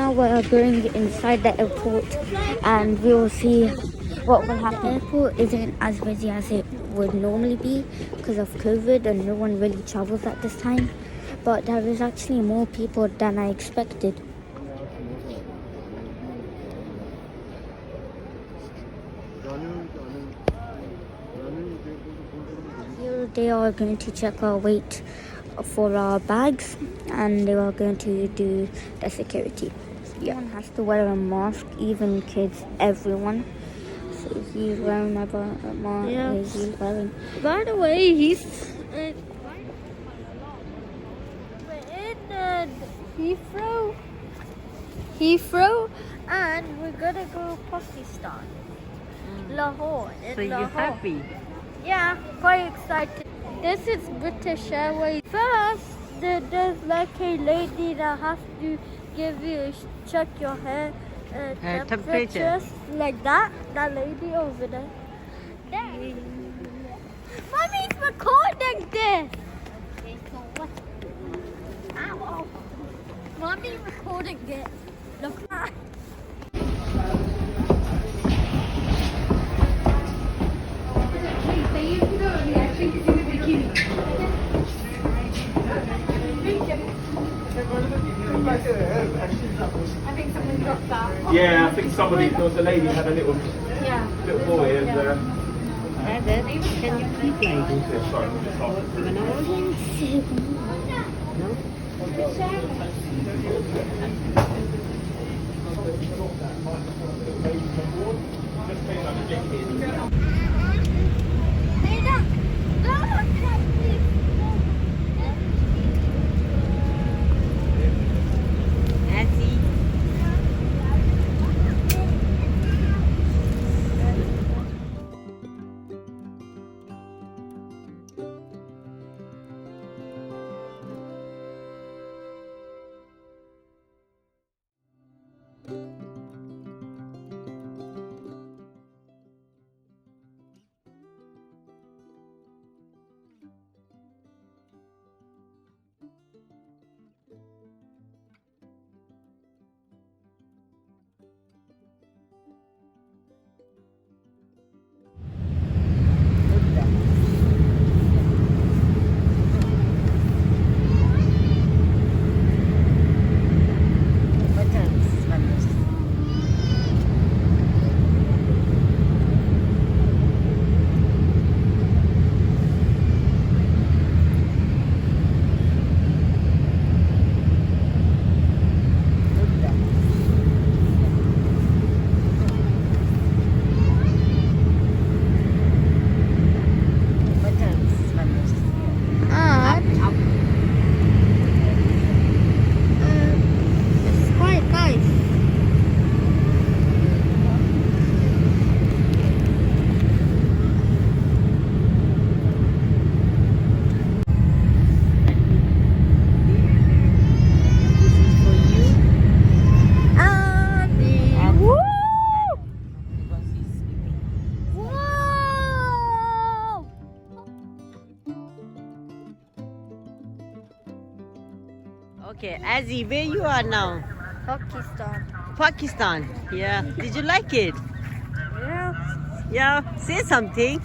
now we're going inside the airport and we will see what will happen. The airport isn't as busy as it would normally be because of COVID and no one really travels at this time. But there is actually more people than I expected. Here they are going to check our weight for our bags and they are going to do the security. Everyone has to wear a mask, even kids, everyone. So he's wearing my mask. Yeah. He's wearing. By the way, we're in Heathrow, and we're gonna go Pakistan, Lahore. So you're happy? Yeah, quite excited. This is British Airways. First, there's like a lady that has to give you check your hair temperature, like that. That lady over there. Mommy's recording this. Okay, so what? Ow! Mommy's recording it. Look at. I think someone dropped that. Yeah, I think there was a lady had a little boy and Can you please ladies? Yeah, sorry, I'm just Okay, Azi, where you are now? Pakistan. Pakistan. Yeah. Did you like it? Yeah. Yeah. Say something.